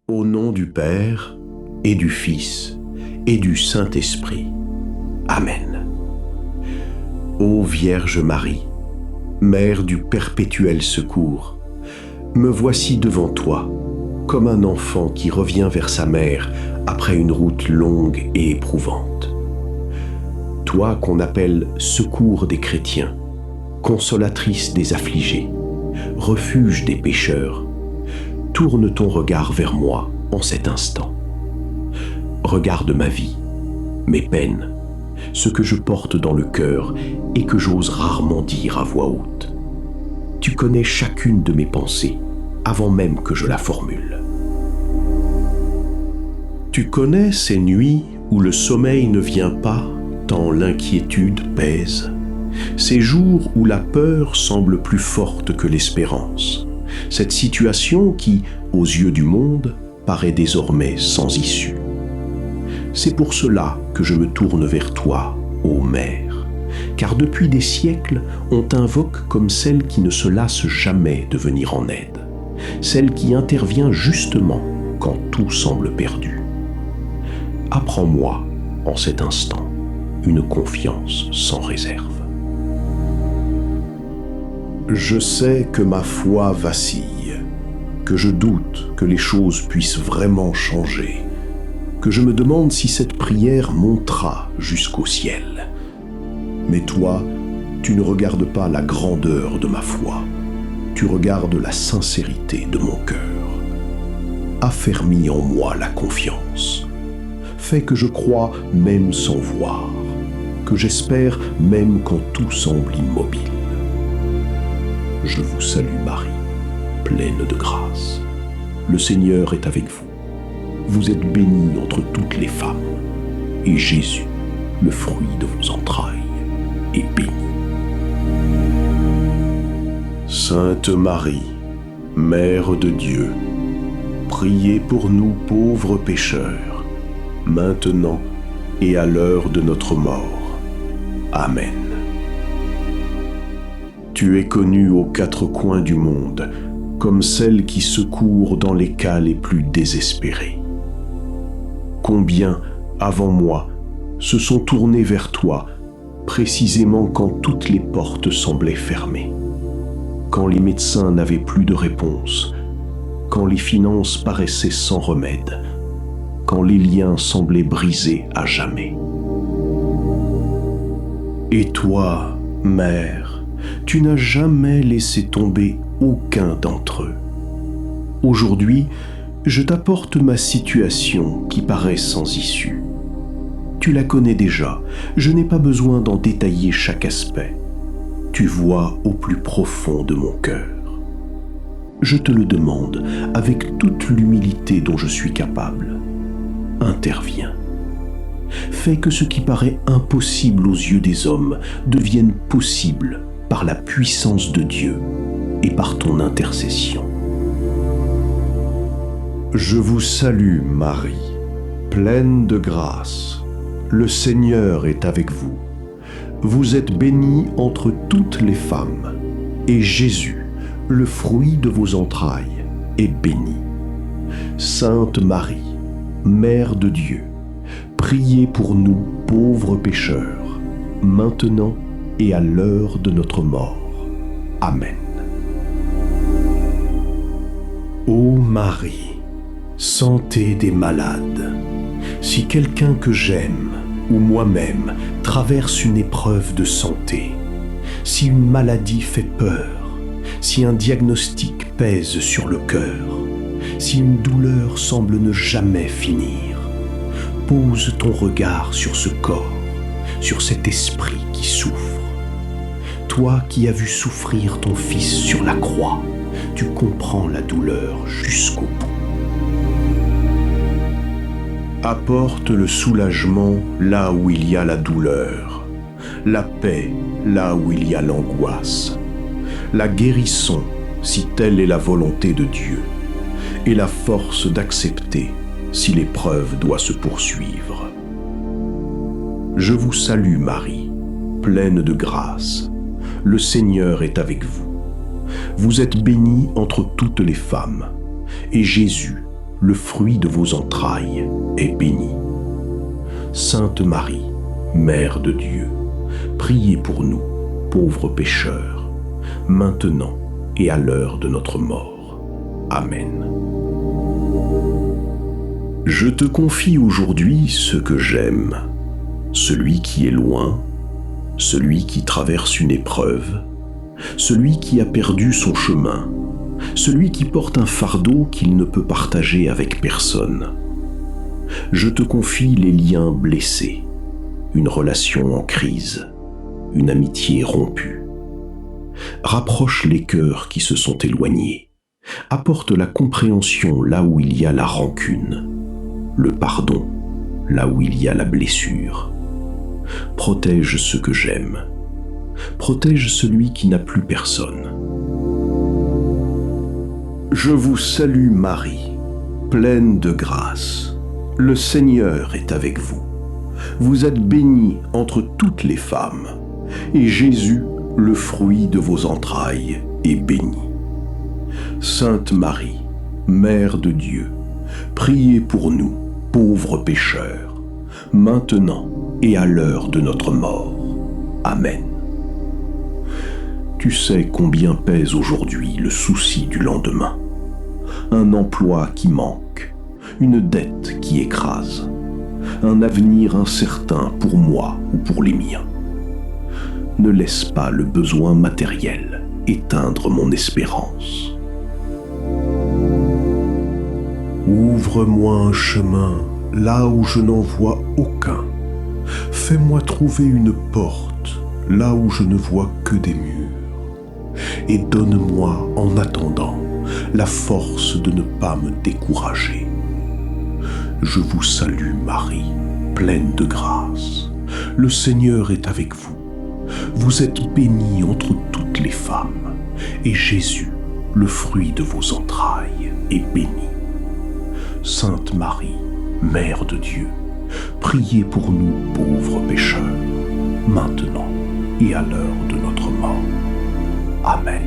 Au nom du Père, et du Fils, et du Saint-Esprit. Amen. Ô Vierge Marie, Mère du perpétuel secours, me voici devant toi, comme un enfant qui revient vers sa mère après une route longue et éprouvante. Toi qu'on appelle secours des chrétiens, consolatrice des affligés, refuge des pécheurs, tourne ton regard vers moi en cet instant. Regarde ma vie, mes peines, ce que je porte dans le cœur et que j'ose rarement dire à voix haute. Tu connais chacune de mes pensées avant même que je la formule. Tu connais ces nuits où le sommeil ne vient pas tant l'inquiétude pèse, ces jours où la peur semble plus forte que l'espérance, cette situation qui, aux yeux du monde, paraît désormais sans issue. C'est pour cela que je me tourne vers toi, ô Mère, car depuis des siècles, on t'invoque comme celle qui ne se lasse jamais de venir en aide, celle qui intervient justement quand tout semble perdu. Apprends-moi, en cet instant, une confiance sans réserve. Je sais que ma foi vacille, que je doute que les choses puissent vraiment changer, que je me demande si cette prière montera jusqu'au ciel. Mais toi, tu ne regardes pas la grandeur de ma foi, tu regardes la sincérité de mon cœur. Affermis en moi la confiance. Fais que je croie même sans voir, que j'espère même quand tout semble immobile. Je vous salue Marie, pleine de grâce. Le Seigneur est avec vous. Vous êtes bénie entre toutes les femmes, et Jésus, le fruit de vos entrailles, est béni. Sainte Marie, Mère de Dieu, priez pour nous pauvres pécheurs, maintenant et à l'heure de notre mort. Amen. Tu es connue aux quatre coins du monde comme celle qui secourt dans les cas les plus désespérés. Combien, avant moi, se sont tournés vers toi, précisément quand toutes les portes semblaient fermées, quand les médecins n'avaient plus de réponse, quand les finances paraissaient sans remède, quand les liens semblaient brisés à jamais. Et toi, Mère, tu n'as jamais laissé tomber aucun d'entre eux. Aujourd'hui, je t'apporte ma situation qui paraît sans issue. Tu la connais déjà, je n'ai pas besoin d'en détailler chaque aspect. Tu vois au plus profond de mon cœur. Je te le demande avec toute l'humilité dont je suis capable. Interviens. Fais que ce qui paraît impossible aux yeux des hommes devienne possible par la puissance de Dieu et par ton intercession. Je vous salue, Marie, pleine de grâce. Le Seigneur est avec vous. Vous êtes bénie entre toutes les femmes, et Jésus, le fruit de vos entrailles, est béni. Sainte Marie, Mère de Dieu, priez pour nous pauvres pécheurs, maintenant et à l'heure de notre mort. Amen. Ô Marie, santé des malades, si quelqu'un que j'aime ou moi-même traverse une épreuve de santé, si une maladie fait peur, si un diagnostic pèse sur le cœur, si une douleur semble ne jamais finir, pose ton regard sur ce corps, sur cet esprit qui souffre. Toi qui as vu souffrir ton Fils sur la croix, tu comprends la douleur jusqu'au bout. Apporte le soulagement là où il y a la douleur, la paix là où il y a l'angoisse, la guérison si telle est la volonté de Dieu, et la force d'accepter si l'épreuve doit se poursuivre. Je vous salue Marie, pleine de grâce. Le Seigneur est avec vous. Vous êtes bénie entre toutes les femmes, et Jésus, le fruit de vos entrailles, est béni. Sainte Marie, Mère de Dieu, priez pour nous, pauvres pécheurs, maintenant et à l'heure de notre mort. Amen. Je te confie aujourd'hui ce que j'aime, celui qui est loin, celui qui traverse une épreuve, celui qui a perdu son chemin, celui qui porte un fardeau qu'il ne peut partager avec personne. Je te confie les liens blessés, une relation en crise, une amitié rompue. Rapproche les cœurs qui se sont éloignés, apporte la compréhension là où il y a la rancune, le pardon là où il y a la blessure. Protège ce que j'aime, protège celui qui n'a plus personne. Je vous salue Marie, pleine de grâce. Le Seigneur est avec vous. Vous êtes bénie entre toutes les femmes, et Jésus, le fruit de vos entrailles, est béni. Sainte Marie, Mère de Dieu, priez pour nous, pauvres pécheurs, maintenant et à l'heure de notre mort. Amen. Tu sais combien pèse aujourd'hui le souci du lendemain. Un emploi qui manque, une dette qui écrase, un avenir incertain pour moi ou pour les miens. Ne laisse pas le besoin matériel éteindre mon espérance. Ouvre-moi un chemin là où je n'en vois aucun. Fais-moi trouver une porte là où je ne vois que des murs. Et donne-moi, en attendant, la force de ne pas me décourager. Je vous salue Marie, pleine de grâce. Le Seigneur est avec vous. Vous êtes bénie entre toutes les femmes, et Jésus, le fruit de vos entrailles, est béni. Sainte Marie, Mère de Dieu, priez pour nous pauvres pécheurs, maintenant et à l'heure de notre mort. Amen.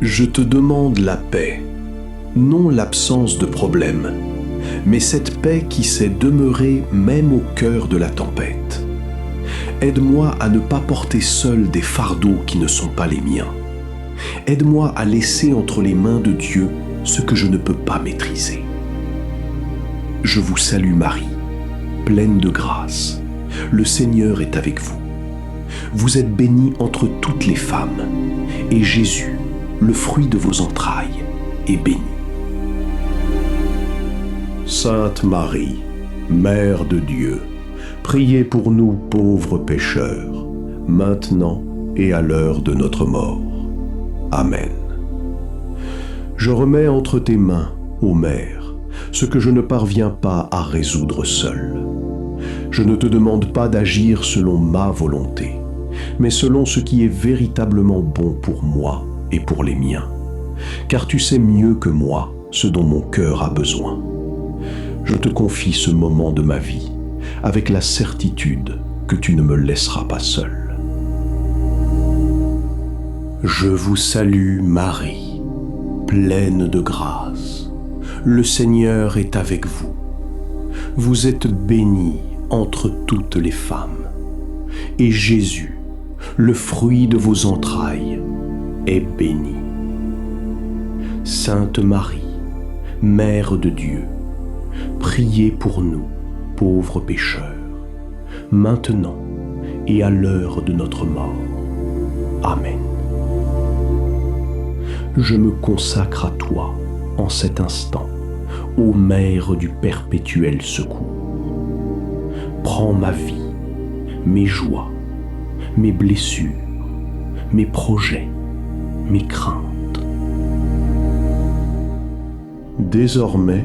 Je te demande la paix, non l'absence de problème, mais cette paix qui sait demeurer même au cœur de la tempête. Aide-moi à ne pas porter seul des fardeaux qui ne sont pas les miens. Aide-moi à laisser entre les mains de Dieu ce que je ne peux pas maîtriser. Je vous salue Marie, pleine de grâce. Le Seigneur est avec vous. Vous êtes bénie entre toutes les femmes, et Jésus, le fruit de vos entrailles, est béni. Sainte Marie, Mère de Dieu, priez pour nous pauvres pécheurs, maintenant et à l'heure de notre mort. Amen. Je remets entre tes mains, ô Mère, ce que je ne parviens pas à résoudre seul. Je ne te demande pas d'agir selon ma volonté, mais selon ce qui est véritablement bon pour moi et pour les miens, car tu sais mieux que moi ce dont mon cœur a besoin. Je te confie ce moment de ma vie, avec la certitude que tu ne me laisseras pas seul. Je vous salue Marie, pleine de grâce. Le Seigneur est avec vous. Vous êtes bénie entre toutes les femmes, et Jésus, le fruit de vos entrailles, est béni. Sainte Marie, Mère de Dieu, priez pour nous, pauvres pécheurs, maintenant et à l'heure de notre mort. Amen. Je me consacre à toi en cet instant, ô Mère du perpétuel secours. Prends ma vie, mes joies, mes blessures, mes projets, mes craintes. Désormais,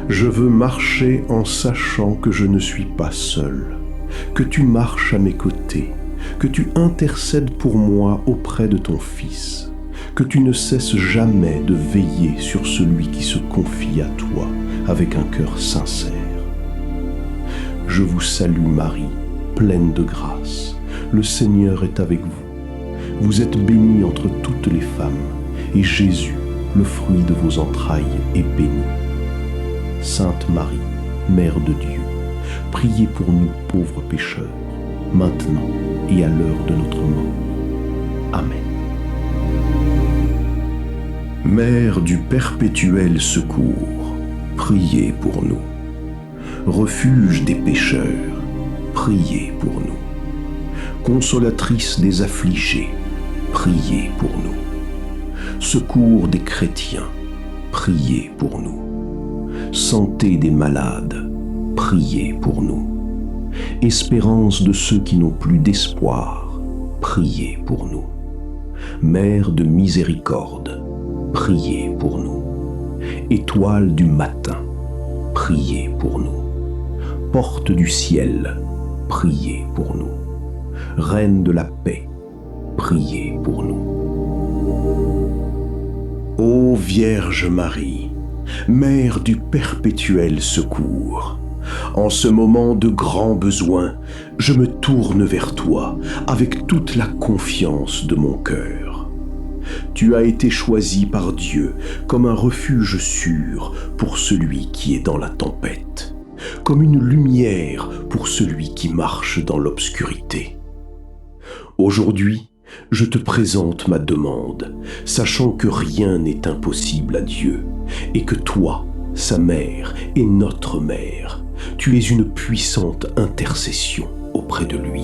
je veux marcher en sachant que je ne suis pas seul, que tu marches à mes côtés, que tu intercèdes pour moi auprès de ton Fils, que tu ne cesses jamais de veiller sur celui qui se confie à toi avec un cœur sincère. Je vous salue Marie, pleine de grâce. Le Seigneur est avec vous. Vous êtes bénie entre toutes les femmes, et Jésus, le fruit de vos entrailles est béni. Sainte Marie, Mère de Dieu, priez pour nous pauvres pécheurs, maintenant et à l'heure de notre mort. Amen. Mère du perpétuel secours, priez pour nous. Refuge des pécheurs, priez pour nous. Consolatrice des affligés, priez pour nous. Secours des chrétiens, priez pour nous. Santé des malades, priez pour nous. Espérance de ceux qui n'ont plus d'espoir, priez pour nous. Mère de miséricorde, priez pour nous. Étoile du matin, priez pour nous. Porte du ciel, priez pour nous. Reine de la paix, priez pour nous. Ô Vierge Marie, Mère du perpétuel secours, en ce moment de grand besoin, je me tourne vers toi avec toute la confiance de mon cœur. Tu as été choisi par Dieu comme un refuge sûr pour celui qui est dans la tempête, comme une lumière pour celui qui marche dans l'obscurité. Aujourd'hui, je te présente ma demande, sachant que rien n'est impossible à Dieu, et que toi, sa mère et notre mère, tu es une puissante intercession auprès de lui.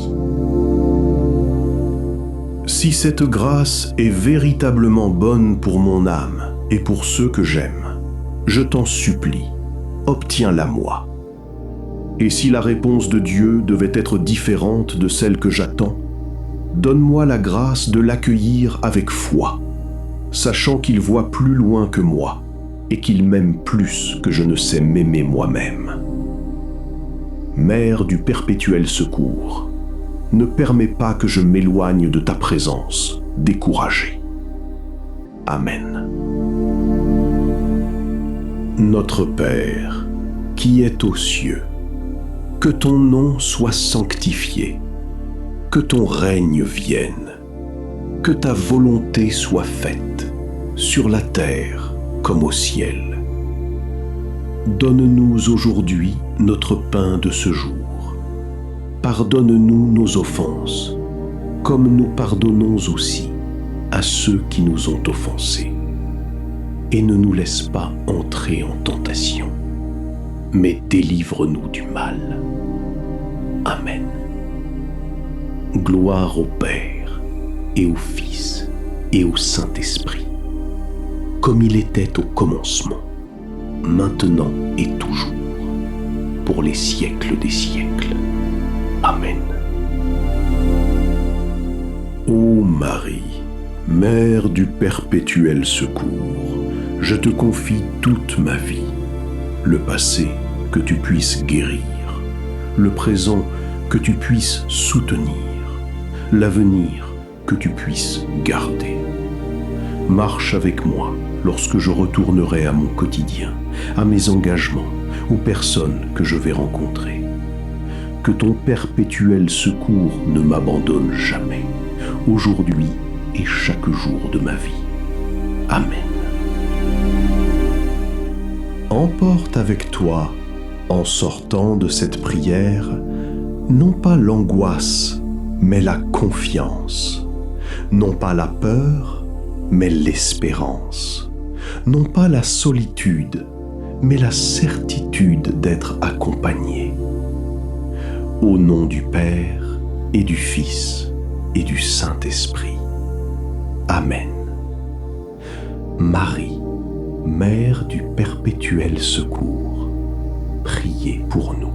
Si cette grâce est véritablement bonne pour mon âme et pour ceux que j'aime, je t'en supplie, obtiens-la moi. Et si la réponse de Dieu devait être différente de celle que j'attends, donne-moi la grâce de l'accueillir avec foi, sachant qu'il voit plus loin que moi et qu'il m'aime plus que je ne sais m'aimer moi-même. Mère du perpétuel secours, ne permets pas que je m'éloigne de ta présence, découragé. Amen. Notre Père, qui es aux cieux, que ton nom soit sanctifié, que ton règne vienne, que ta volonté soit faite, sur la terre comme au ciel. Donne-nous aujourd'hui notre pain de ce jour. Pardonne-nous nos offenses, comme nous pardonnons aussi à ceux qui nous ont offensés. Et ne nous laisse pas entrer en tentation, mais délivre-nous du mal. Amen. Gloire au Père, et au Fils, et au Saint-Esprit, comme il était au commencement, maintenant et toujours, pour les siècles des siècles. Amen. Ô Marie, Mère du perpétuel secours, je te confie toute ma vie, le passé que tu puisses guérir, le présent que tu puisses soutenir, l'avenir que tu puisses garder. Marche avec moi lorsque je retournerai à mon quotidien, à mes engagements, aux personnes que je vais rencontrer. Que ton perpétuel secours ne m'abandonne jamais, aujourd'hui et chaque jour de ma vie. Amen. Emporte avec toi, en sortant de cette prière, non pas l'angoisse, mais la confiance, non pas la peur, mais l'espérance, non pas la solitude, mais la certitude d'être accompagné. Au nom du Père et du Fils et du Saint-Esprit. Amen. Marie, Mère du perpétuel secours, priez pour nous.